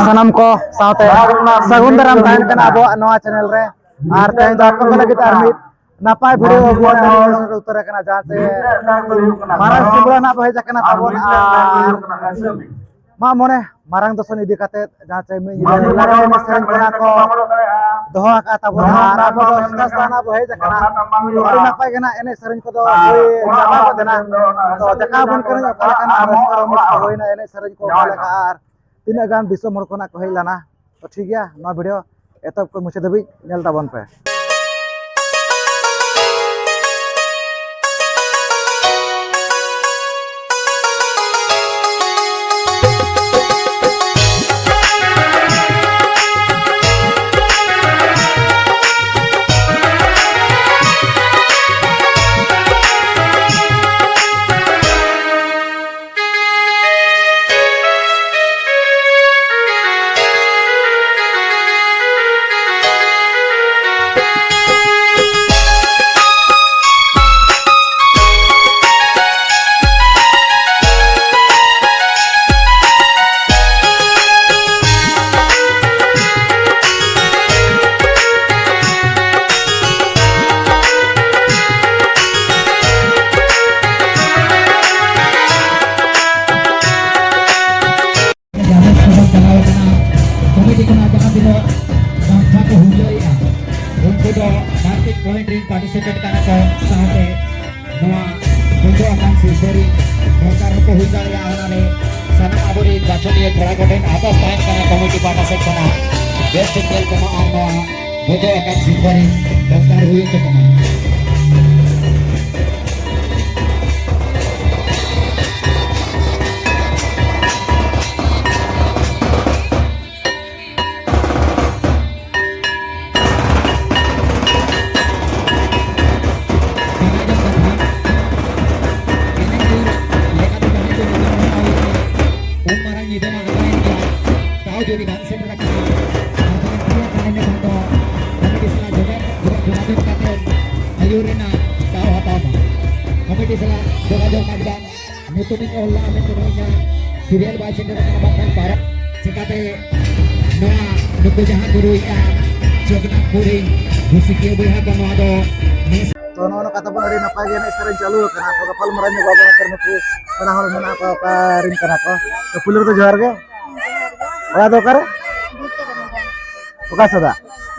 sanam ko saute sagun daram tahan kana abo noa channel re ar tahan do apo lagi ar mit napai video buat utara kana jaate marang sibula na bahe jakana tabon ar ma mone marang doson idi kate jaate mi lagay ni sering kana ko doha ka tabon ar abo sana bahe jakana ori napai kana ene sering ko do jama ko dena to jaka bon kana kala kana ar mis ko hoina ene sering ko kala ka ar tina gan disom hor kona ko heilana to ठीक गया नवा video एतब को मुझे दबी nail ताबन पे participate karena ko sampai noa untuk akan siseri dokar ko hujal ya anane sana aburi bachoni thora goten atas time karena komiti participate kana best signal kama noa untuk akan siseri dokar huye chakana nutunin olah metunya serial baca dengan bahkan para sekate noa nuku jahat guru ya jogna kuring musiknya beha kono ado to no kata pun ari napa gene sering calu kana ko kapal maranya bawa karena ku kana hol mana apa rin kana ko to pulur to johar ge ora to kare buka sada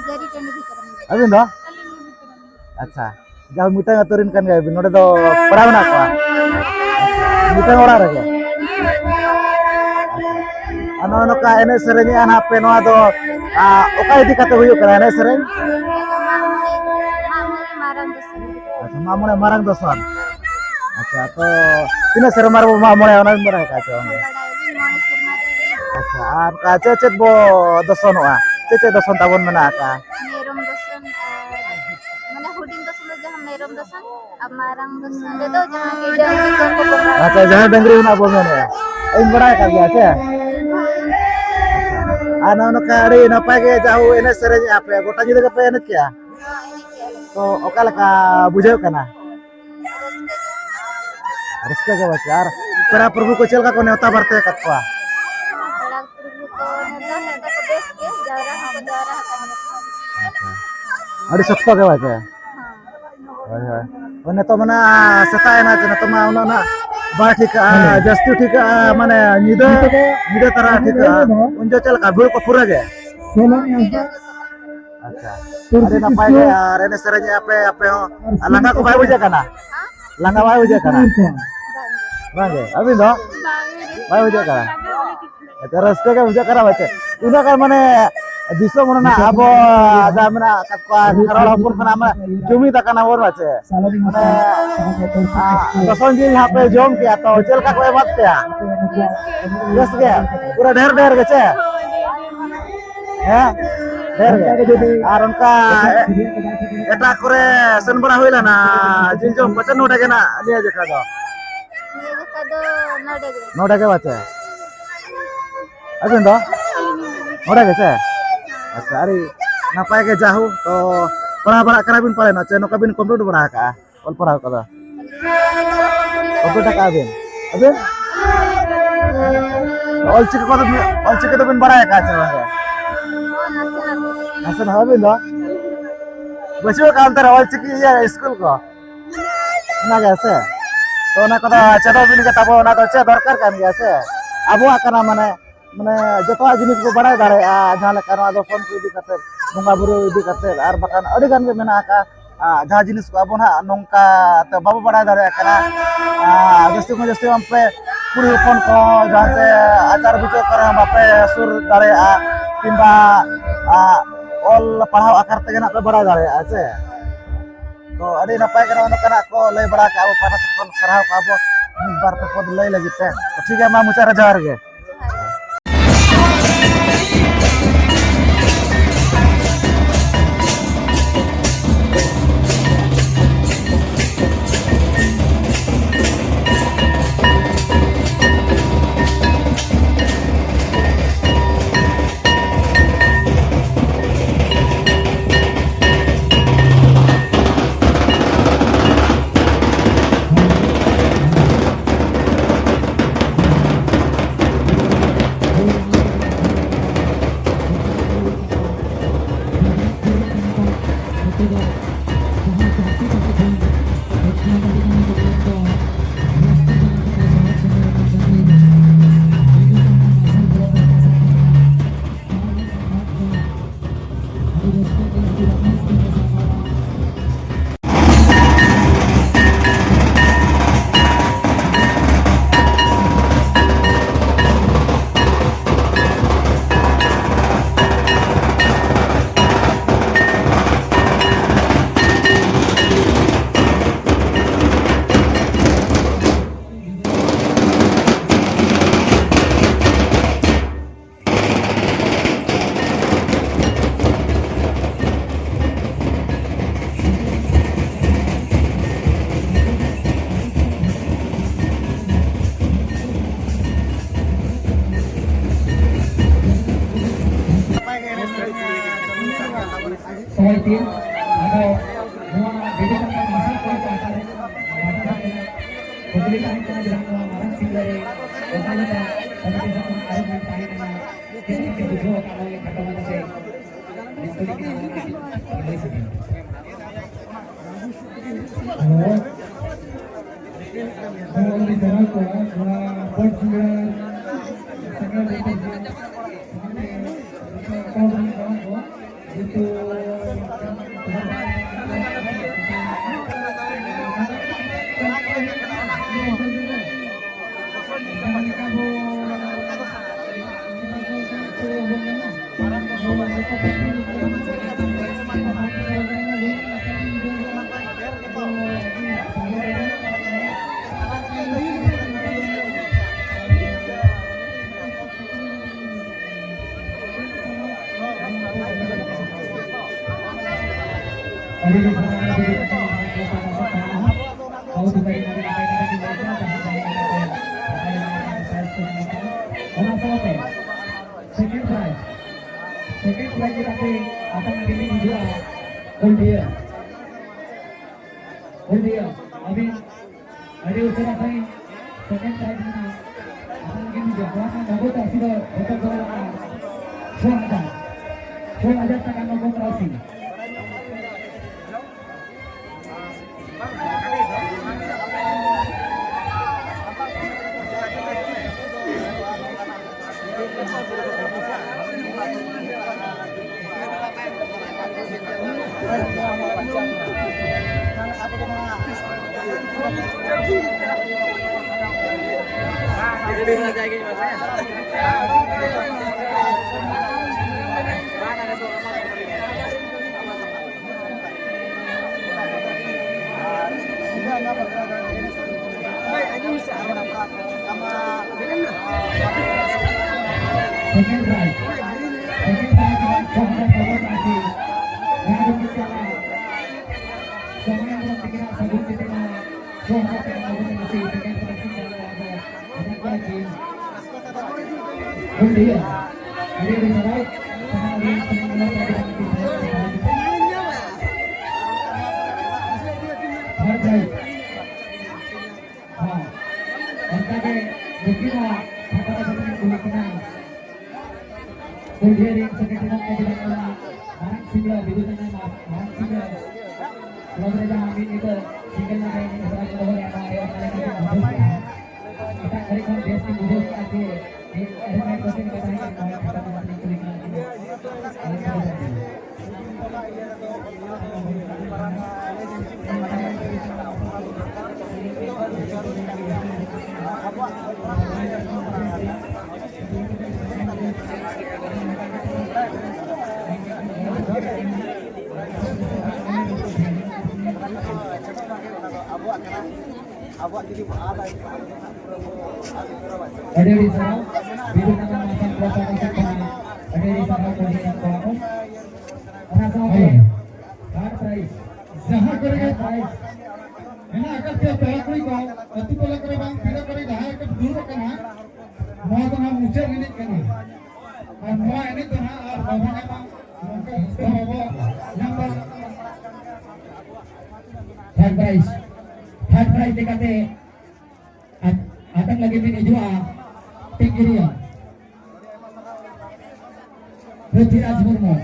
jari tani bhitar abin do acha jauh mita ngaturin kan ga binode do padaw na ko mita ora rage ano ka ene sereni an hape no do oka idi kate huyu kana ene sereni mamone marang dosan acha to tina sermar mamone ona mara ka cho acha ar ka cecet bo doson wa cecet doson tabon mana ka merom dosan mana huding dosan jahan merom dosan amarang dosan do jahan hidang ko acha jahan dengri na bo mene in bada ka gya acha ana no ka ri na pa ge jau ene sereni ape gota jide ka pe ene kya तो ओकाला का बुझे कना रस्ते के बचार परा प्रभु को चल का को नेवता बरते कतवा बड़ा प्रभु को नेता है तो देश के जारा अरे सप्तो के बचे हां हां ओने तो मना सताय ना तो मा उना ना बा ठीक जस्ती ठीक माने निदे तरह ठीक उन जो चल का भूल को पूरा गे अच्छा अरे नापाय ge are ne serenya ape langga ko bai buja kana langga bai buja kana bang abin do bai buja kana terus ke buja kana baca una kan mane diso mona abo damna katwa karol hopun kana ma jumi ta kana bor bace mane doson jil hape jom ke atau chel ka ko emat kya yes ge pura ढेर ge che ya আর উনকা এটা করে সেনবরা হইলা না জিনজো 95 টাকা না নিয়ে দেখা দাও নটা কে বাচ্চা আছেন তো নটা গেছে আচ্ছা আরে না পায় কে যাহু তো পড়া পড়া করাবিন পারে না চেনো কাবিন কমপ্লিট পড়া কা অল পড়া কথা কত টাকা আবেন আবেন olchiki to bin baraya ka chalo hai nasi nasi asan habe lo bachu ka antar olchiki ya school ko na gase to na kota chedo bin ka tabo na to che dorkar kan gya se abo akana mane joto jinis ko baray dare jahan leka no ado phone ko idi kate bunga buru idi kate ar bakan adi gan ge mena ka jahan jinis ko abo na nongka te babu baray dare kana jasti ampe puri phone ko jahan se acar bicar kare bape sur dare kimba ol pahau akar te na pe baray dare se to adi napai kana ono kana ko lay bara ka abo pana sekon sarhau ka abo bar pe pod lay lagi te ठीक है ma mucara jar ge Soal tim atau beda masih pemilihan kena bilang marah tim dari Osalita pada bisa ada yang tahan dengan tim yang kedua kalau yang kata mana saya yang paling kita di sini. Oh, di dalam tu, buat juga itu second prize tapi akan dipilih dua Oldia अभी अरे उतना सही second prize mana akan dipilih dua orang dapat sudah betul betul Show aja takkan mau operasi second prize Ada di sana, biru nama masang kuasa kesempatan. Ada di sana posisi pelaku. Rasa hard price. Jahat kरेगा price. Enak akan dia jahat kuri kau. Atau kalau kau bang tidak kuri jahat ke dulu kan? Mau tu ham muncul ini kan? Mau ini tu ha, bawa apa? Bawa yang ber hard price dekate. Akan lagi ini juga Pinggiria Prithviraj Murmu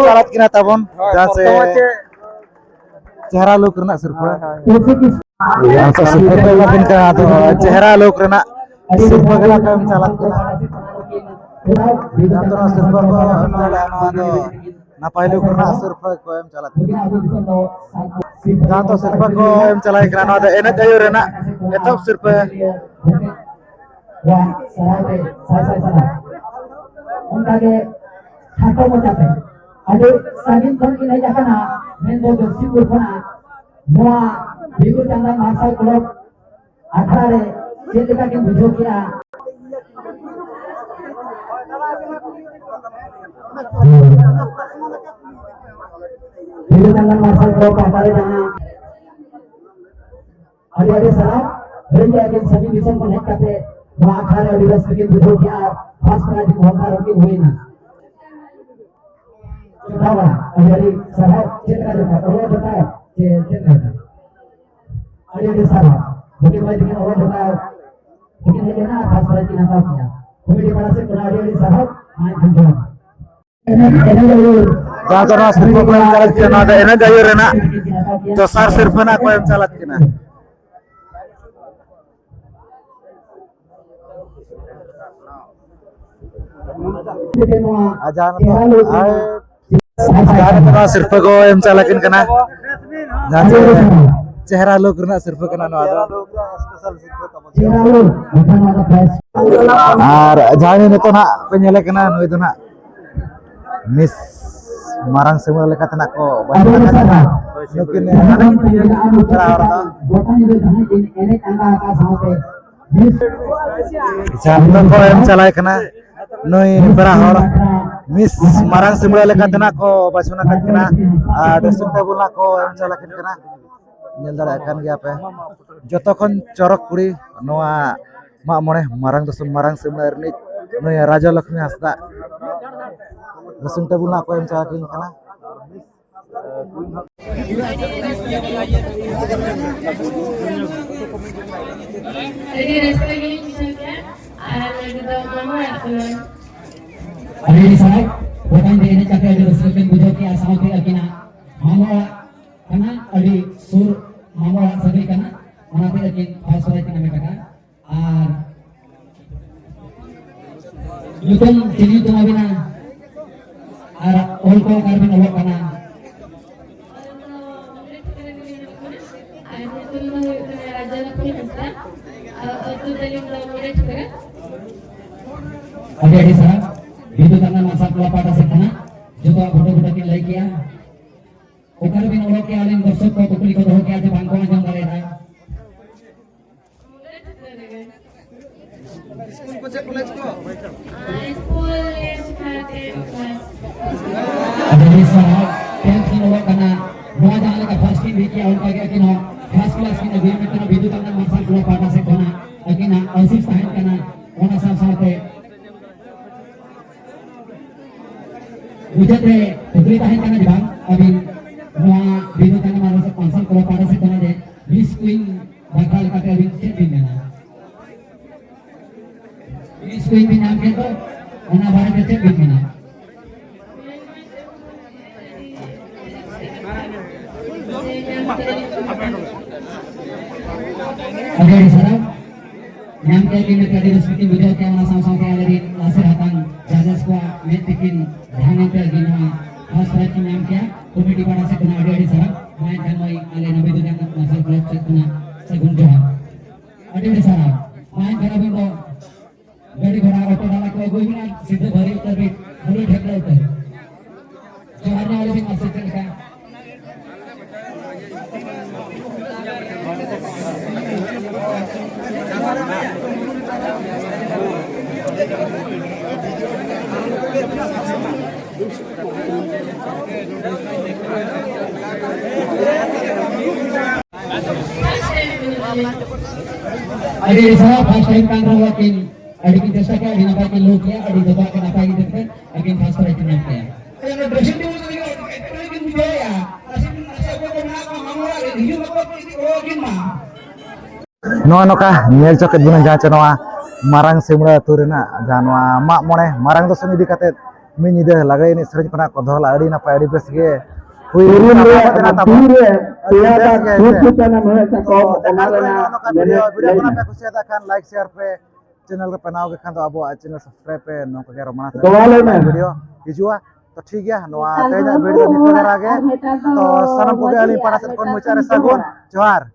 salat kina tabon jase chehra look rena sirpa yang sirpa ko lakin ka to chehra look rena sirpa kala kam salat kina to sirpa ko jala no ado napai look rena sirpa ko em salat to sirpa ko em salai kina no ado ena kayu rena etop sirpa wah saya उनके हाथों में जाते अरे सागिन कौन की नहीं जाता ना मैं वो दर्शी कुर्बाना मुआ बिगुर चंदा मार्शल क्लब अठारे चेतिका के बुझो किया बिगुर चंदा मार्शल क्लब अठारे जाना अरे सलाम रेंज के सभी मिशन को नहीं करते वहाँ अठारे अडिगस के बुझो किया फर्स्ट प्राइज को होकर के हुए ना Kenapa? Jadi sahabat cerita juga. Allah betul. Cerita. Ada di sana. Bagaimana dengan Allah betul? Mungkin ada na atas pada kita tahunya. Kemudian pada saat ada di sahabat main tunjuk. Jangan terus sirpa ko em salat kina ada ena gayu rena to sar sirpa na ko em salat kina ajan to ay sekarang terus sirpa ko em salakin kana jase chehra look rena sirpa kana no ado ar jani ne to na penyele kana no itu na Miss marang semula lekat nak ko baju nak mungkin Jam ko em chalai kana noi para hor miss marang semula lekat nak ko baju nak kana dressing table nak ko em chalakin kana nyel dara kan ge ape joto kon chorok kuri noa mak mone marang dosum marang semula ernit noi Raja Lakshmi Hasda dressing table nak ko em chalakin kana Jadi rasa gini misalnya ada juga mama Ada di sana, bukan di ini cakap ada resepin bujuk ya sama kita kena mama karena ada sur mama sendiri karena mana kita kena pasal kita mereka kan Yutum sini tu mabina all ko karbin awak kana Raja Lakshmi Hasda itu dari mulai juga ada di sana itu karena masa kelapa dasar kana juga foto-foto kita lagi ya ukar bin awak ke alim dosok ko tukuli ko doh ke aja bangko na jang kare rai ada di sana yang bin awak kana dua jangan ka first team ki awak ke kino first class kino game kino bidu karena masa kelapa dasar kana akina asif sahin kana ona sama Ujat deh, tukri tahan kana jang, abin noa bidu kana marasa pansal kalau pada se kana deh, bis queen bakal kata abin cek bin mana. Bis queen bin ambil tu, mana barang cek bin mana. Ada di sana, yang kayak gini tadi seperti video yang sama-sama kayak dari laser hatang jaga squad metikin jangan kayak gini khas terhadap yang kayak komedi pada saya kena ada di sana main dan main alena itu jangan masuk klub saya kena segun doang ada di sana main karena bingo dari घोड़ा auto डाला कोई कोई भी ना सीधे भरी उतर भी भरी ढकला उतर जो हारने वाले भी मस्त चल का Ada di sana first time kan rawatin ada kita cakap ada nampak kita look ya ada juga kita nampak kita kan again first time kita nampak ya yang dressing table itu lagi budaya asing aku kenapa kamu lagi hidup apa itu lagi mah noa noka nyel coket bulan jaca noa marang semula turina janwa mak mone marang to suni dikate min ide lagai ini sering pernah kodhol adi na paidi besge hui na tabu ya ta tujuh na me sako video na pe kusiadakan like share pe channel ke panau ke khan to abo channel subscribe pe no ke romana video hijua to ठीक है noa te video ni ko age to sanam ko ali para kon muchare sagun johar